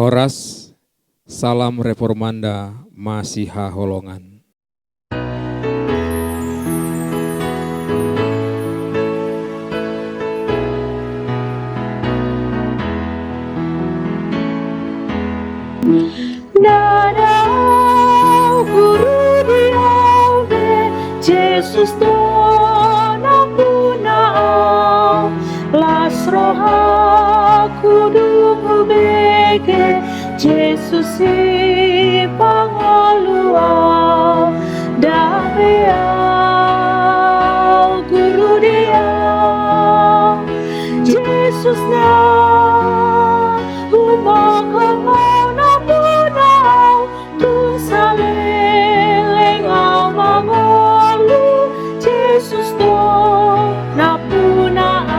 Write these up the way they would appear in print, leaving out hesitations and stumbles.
Horas, salam reformanda Masiha Holongan. Dadau guru diaude Jesus dona punao las roha kudu bubeke Jesus si pangoluau dabeau guru diau Jesus na umakangau na punao tu saleleng au mangolu Jesus do na punao.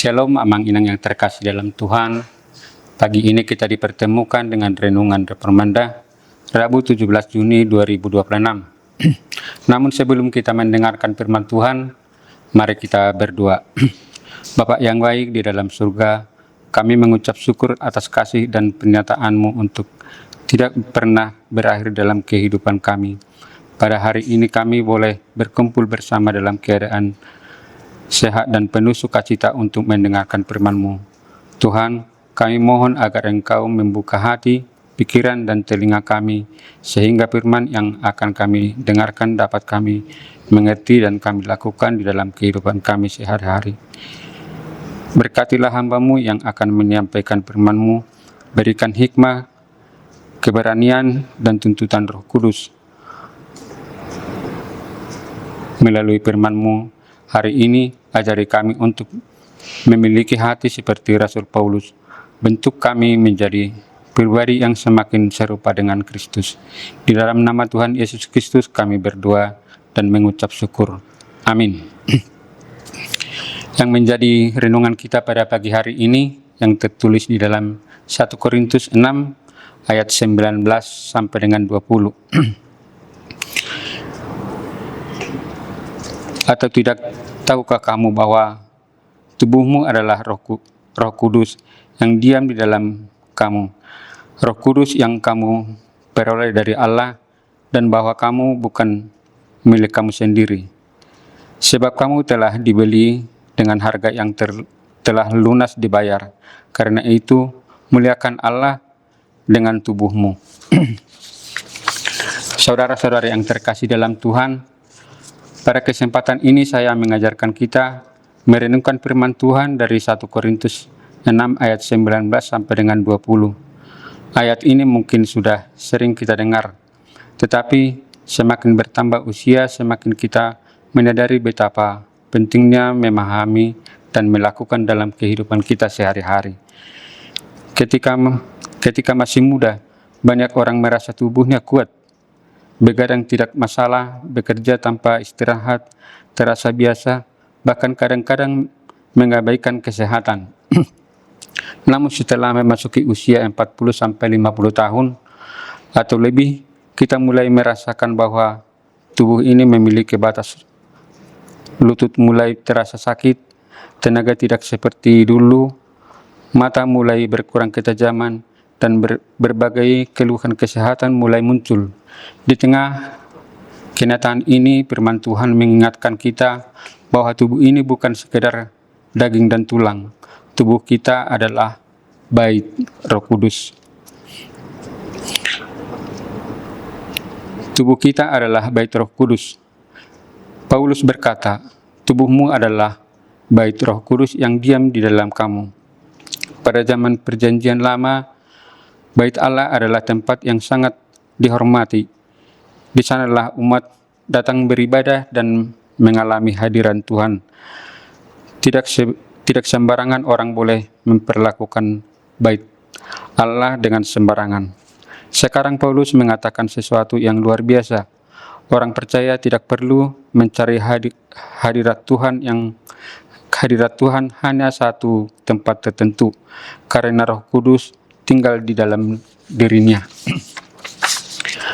Shalom amang inang yang terkasih dalam Tuhan. Pagi ini kita dipertemukan dengan renungan Reformanda Rabu 17 Juni 2026. Namun sebelum kita mendengarkan firman Tuhan, mari kita berdoa. Bapa yang baik di dalam surga, kami mengucap syukur atas kasih dan pernyataan-Mu untuk tidak pernah berakhir dalam kehidupan kami. Pada hari ini kami boleh berkumpul bersama dalam keadaan sehat dan penuh sukacita untuk mendengarkan firman-Mu. Tuhan, kami mohon agar Engkau membuka hati, pikiran dan telinga kami, sehingga firman yang akan kami dengarkan dapat kami mengerti dan kami lakukan di dalam kehidupan kami sehari-hari. Berkatilah hamba-Mu yang akan menyampaikan firman-Mu, berikan hikmah, keberanian dan tuntutan Roh Kudus. Melalui firman-Mu hari ini, ajari kami untuk memiliki hati seperti Rasul Paulus. Bentuk kami menjadi pribadi yang semakin serupa dengan Kristus. Di dalam nama Tuhan Yesus Kristus kami berdoa dan mengucap syukur. Amin. Yang menjadi renungan kita pada pagi hari ini yang tertulis di dalam 1 Korintus 6 ayat 19 sampai dengan 20. Atau tidak tahukah kamu bahwa tubuhmu adalah Roh Kudus yang diam di dalam kamu, Roh Kudus yang kamu peroleh dari Allah, dan bahwa kamu bukan milik kamu sendiri, sebab kamu telah dibeli dengan harga yang telah lunas dibayar. Karena itu muliakan Allah dengan tubuhmu. Saudara-saudari yang terkasih dalam Tuhan, pada kesempatan ini saya mengajarkan kita merenungkan firman Tuhan dari 1 Korintus 6 ayat 19 sampai dengan 20. Ayat ini mungkin sudah sering kita dengar, tetapi semakin bertambah usia, semakin kita menyadari betapa pentingnya memahami dan melakukan dalam kehidupan kita sehari-hari. Ketika masih muda, banyak orang merasa tubuhnya kuat, begadang tidak masalah, bekerja tanpa istirahat, terasa biasa, bahkan kadang-kadang mengabaikan kesehatan. Namun setelah memasuki usia 40-50 tahun atau lebih, kita mulai merasakan bahwa tubuh ini memiliki batas. Lutut mulai terasa sakit, tenaga tidak seperti dulu, mata mulai berkurang ketajaman, dan berbagai keluhan kesehatan mulai muncul. Di tengah kenyataan ini, firman Tuhan mengingatkan kita bahwa tubuh ini bukan sekedar daging dan tulang. Tubuh kita adalah bait Roh Kudus. Tubuh kita adalah bait Roh Kudus. Paulus berkata, tubuhmu adalah bait Roh Kudus yang diam di dalam kamu. Pada zaman Perjanjian Lama, bait Allah adalah tempat yang sangat dihormati. Di sanalah umat datang beribadah dan mengalami hadiran Tuhan. Tidak sembarangan orang boleh memperlakukan bait Allah dengan sembarangan. Sekarang Paulus mengatakan sesuatu yang luar biasa. Orang percaya tidak perlu mencari hadirat Tuhan hanya satu tempat tertentu, karena Roh Kudus tinggal di dalam dirinya.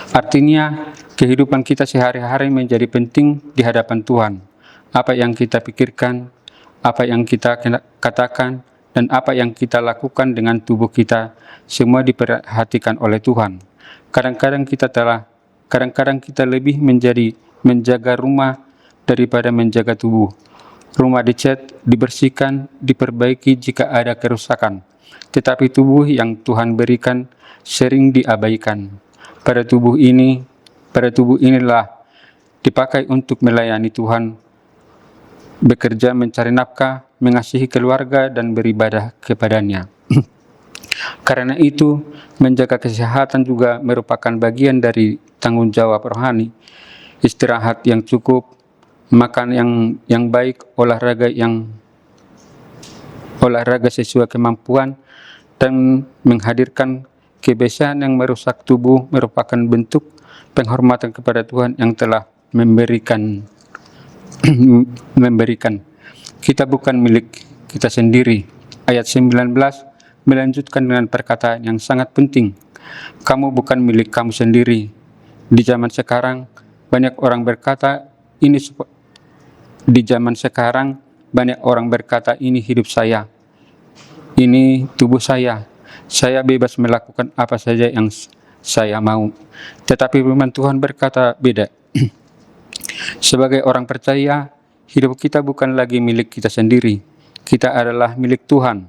Artinya, kehidupan kita sehari-hari menjadi penting di hadapan Tuhan. Apa yang kita pikirkan, apa yang kita katakan, dan apa yang kita lakukan dengan tubuh kita, semua diperhatikan oleh Tuhan. Kadang-kadang kita lebih menjaga rumah daripada menjaga tubuh. Rumah dicat, dibersihkan, diperbaiki jika ada kerusakan. Tetapi tubuh yang Tuhan berikan sering diabaikan. Pada tubuh inilah dipakai untuk melayani Tuhan, bekerja mencari nafkah, mengasihi keluarga, dan beribadah kepadanya. Karena itu, menjaga kesehatan juga merupakan bagian dari tanggung jawab rohani. Istirahat yang cukup, makan yang baik, olahraga sesuai kemampuan, dan menghadirkan kebiasaan yang merusak tubuh merupakan bentuk penghormatan kepada Tuhan yang telah memberikan. Kita bukan milik kita sendiri. Ayat 19 melanjutkan dengan perkataan yang sangat penting. Kamu bukan milik kamu sendiri. Di zaman sekarang banyak orang berkata ini hidup saya, ini tubuh saya bebas melakukan apa saja yang saya mau. Tetapi firman Tuhan berkata beda. Sebagai orang percaya, hidup kita bukan lagi milik kita sendiri. Kita adalah milik Tuhan.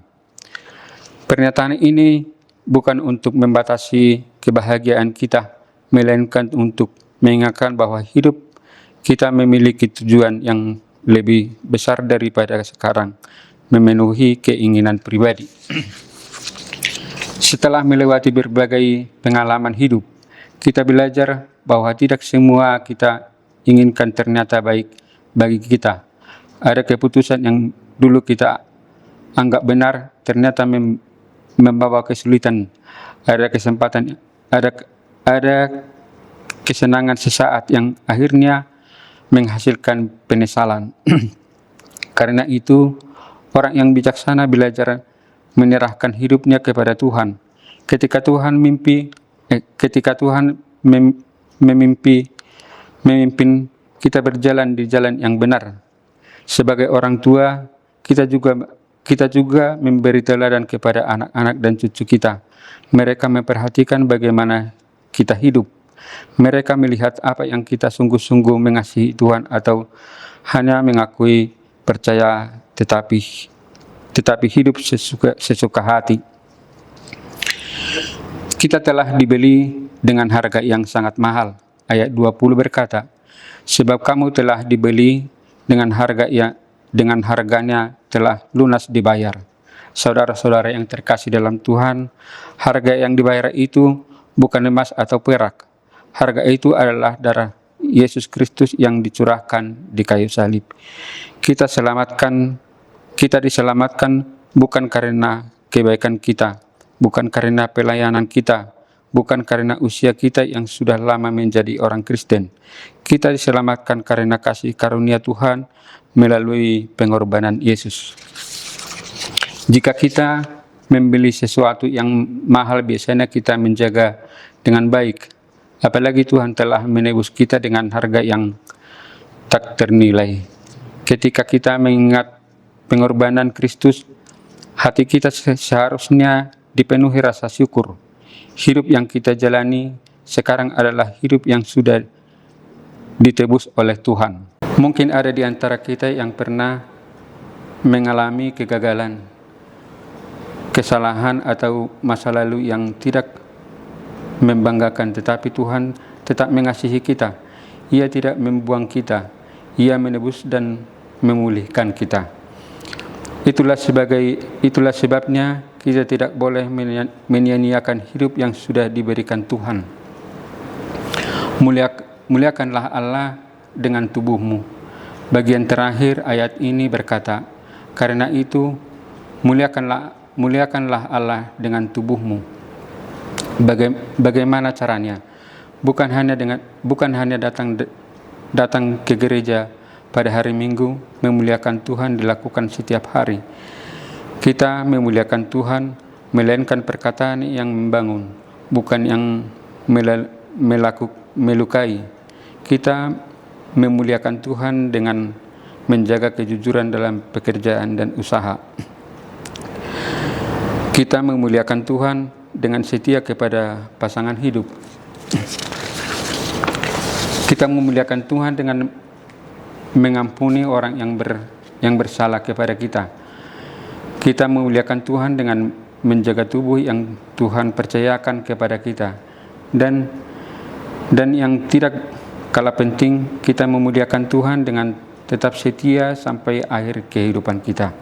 Pernyataan ini bukan untuk membatasi kebahagiaan kita, melainkan untuk mengingatkan bahwa hidup kita memiliki tujuan yang lebih besar daripada sekarang, memenuhi keinginan pribadi. Setelah melewati berbagai pengalaman hidup, kita belajar bahwa tidak semua kita inginkan ternyata baik bagi kita. Ada keputusan yang dulu kita anggap benar ternyata membawa kesulitan. Ada kesenangan sesaat yang akhirnya menghasilkan penyesalan. Karena itu, orang yang bijaksana belajar menyerahkan hidupnya kepada Tuhan. Ketika Tuhan memimpin kita berjalan di jalan yang benar. Sebagai orang tua, kita juga memberi teladan kepada anak-anak dan cucu kita. Mereka memperhatikan bagaimana kita hidup. Mereka melihat apa yang kita sungguh-sungguh mengasihi Tuhan atau hanya mengakui percaya tetapi hidup sesuka hati. Kita telah dibeli dengan harga yang sangat mahal. Ayat 20 berkata, sebab kamu telah dibeli dengan harganya telah lunas dibayar. Saudara-saudara yang terkasih dalam Tuhan, harga yang dibayar itu bukan emas atau perak. Harga itu adalah darah Yesus Kristus yang dicurahkan di kayu salib. Kita diselamatkan bukan karena kebaikan kita, bukan karena pelayanan kita, bukan karena usia kita yang sudah lama menjadi orang Kristen. Kita diselamatkan karena kasih karunia Tuhan melalui pengorbanan Yesus. Jika kita membeli sesuatu yang mahal, biasanya kita menjaga dengan baik. Apalagi Tuhan telah menebus kita dengan harga yang tak ternilai. Ketika kita mengingat pengorbanan Kristus, hati kita seharusnya dipenuhi rasa syukur. Hidup yang kita jalani sekarang adalah hidup yang sudah ditebus oleh Tuhan. Mungkin ada di antara kita yang pernah mengalami kegagalan, kesalahan atau masa lalu yang tidak membanggakan, tetapi Tuhan tetap mengasihi kita. Ia tidak membuang kita. Ia menebus dan memulihkan kita. Itulah sebabnya kita tidak boleh menyia-nyiakan hidup yang sudah diberikan Tuhan. Muliakanlah Allah dengan tubuhmu. Bagian terakhir ayat ini berkata, karena itu muliakanlah Allah dengan tubuhmu. Bagaimana caranya? Bukan hanya datang ke gereja pada hari Minggu. Memuliakan Tuhan dilakukan setiap hari. Kita memuliakan Tuhan melainkan perkataan yang membangun, bukan yang melukai. Kita memuliakan Tuhan dengan menjaga kejujuran dalam pekerjaan dan usaha. Kita memuliakan Tuhan dengan setia kepada pasangan hidup. Kita memuliakan Tuhan dengan mengampuni orang yang bersalah kepada kita. Kita memuliakan Tuhan dengan menjaga tubuh yang Tuhan percayakan kepada kita. Dan yang tidak kalah penting, kita memuliakan Tuhan dengan tetap setia sampai akhir kehidupan kita.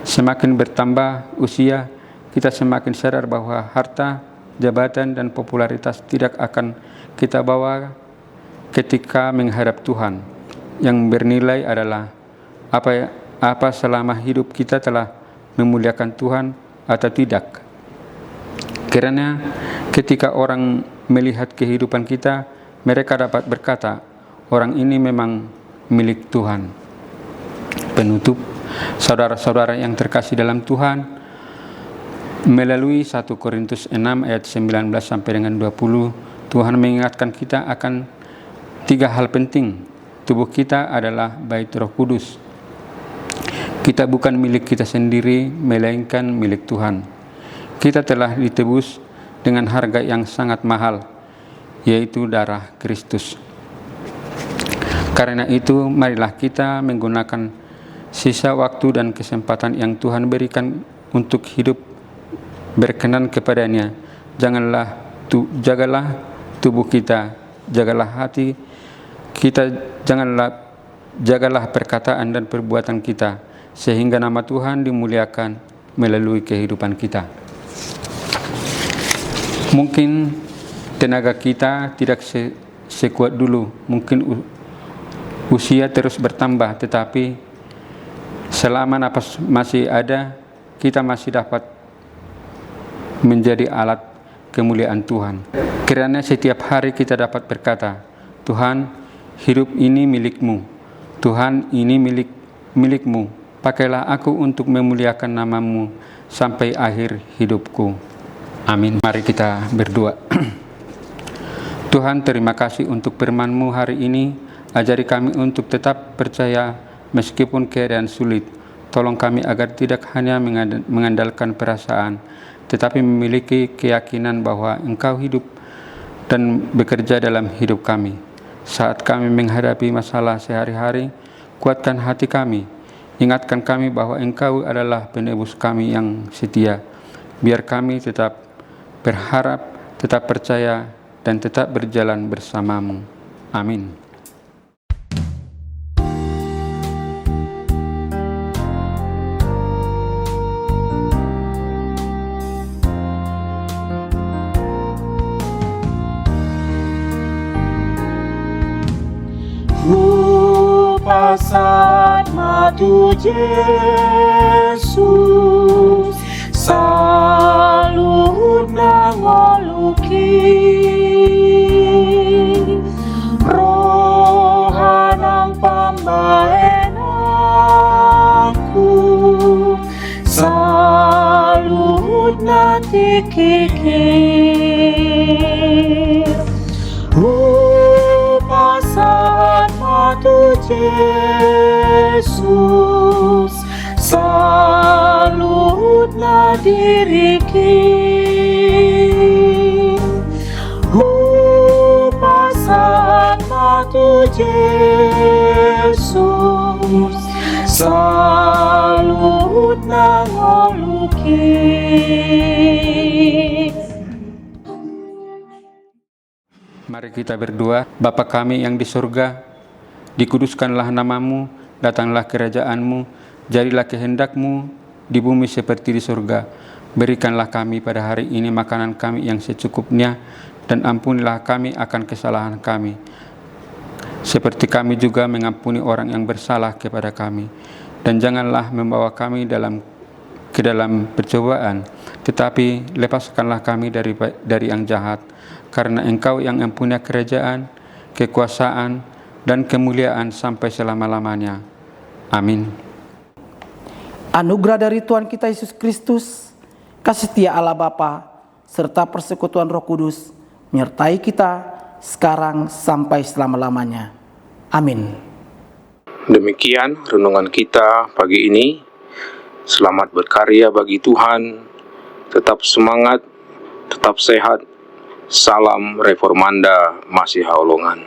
Semakin bertambah usia, kita semakin sadar bahwa harta, jabatan, dan popularitas tidak akan kita bawa ketika menghadap Tuhan. Yang bernilai adalah apa selama hidup kita telah memuliakan Tuhan atau tidak. Karena ketika orang melihat kehidupan kita, mereka dapat berkata, orang ini memang milik Tuhan. Penutup, saudara-saudara yang terkasih dalam Tuhan, melalui 1 Korintus 6 ayat 19 sampai dengan 20, Tuhan mengingatkan kita akan 3 hal penting. Tubuh kita adalah bait Roh Kudus. Kita bukan milik kita sendiri, melainkan milik Tuhan. Kita telah ditebus dengan harga yang sangat mahal, yaitu darah Kristus. Karena itu, marilah kita menggunakan sisa waktu dan kesempatan yang Tuhan berikan untuk hidup berkenan kepadanya. Jagalah tubuh kita, jagalah hati kita, jagalah perkataan dan perbuatan kita, sehingga nama Tuhan dimuliakan melalui kehidupan kita. Mungkin tenaga kita tidak sekuat dulu, mungkin usia terus bertambah, tetapi selama napas masih ada, kita masih dapat menjadi alat kemuliaan Tuhan. Kiranya setiap hari kita dapat berkata, Tuhan, hidup ini milik-Mu. Tuhan, ini milik-Mu. Pakailah aku untuk memuliakan nama-Mu sampai akhir hidupku. Amin. Mari kita berdoa. Tuhan, terima kasih untuk firman-Mu hari ini. Ajari kami untuk tetap percaya meskipun keadaan sulit. Tolong kami agar tidak hanya mengandalkan perasaan, tetapi memiliki keyakinan bahwa Engkau hidup dan bekerja dalam hidup kami. Saat kami menghadapi masalah sehari-hari, kuatkan hati kami. Ingatkan kami bahwa Engkau adalah penebus kami yang setia. Biar kami tetap berharap, tetap percaya, dan tetap berjalan bersama-Mu. Amin. Saat matu Yesus saluhut nangoluki rohanang pambaenangku saluhut nanti kikir saat matu Yesus salut na diriki saat matu Yesus salut na ngoluki. Mari kita berdoa. Bapa kami yang di surga, dikuduskanlah nama-Mu, datanglah kerajaan-Mu, jadilah kehendak-Mu di bumi seperti di surga. Berikanlah kami pada hari ini makanan kami yang secukupnya, dan ampunilah kami akan kesalahan kami, seperti kami juga mengampuni orang yang bersalah kepada kami. Dan janganlah membawa kami ke dalam percobaan, tetapi lepaskanlah kami dari yang jahat. Karena Engkau yang mempunyai kerajaan, kekuasaan, dan kemuliaan sampai selama-lamanya. Amin. Anugerah dari Tuhan kita Yesus Kristus, kasih setia Allah Bapa, serta persekutuan Roh Kudus menyertai kita sekarang sampai selama-lamanya. Amin. Demikian renungan kita pagi ini. Selamat berkarya bagi Tuhan. Tetap semangat, tetap sehat. Salam Reformanda Masiha Holongan.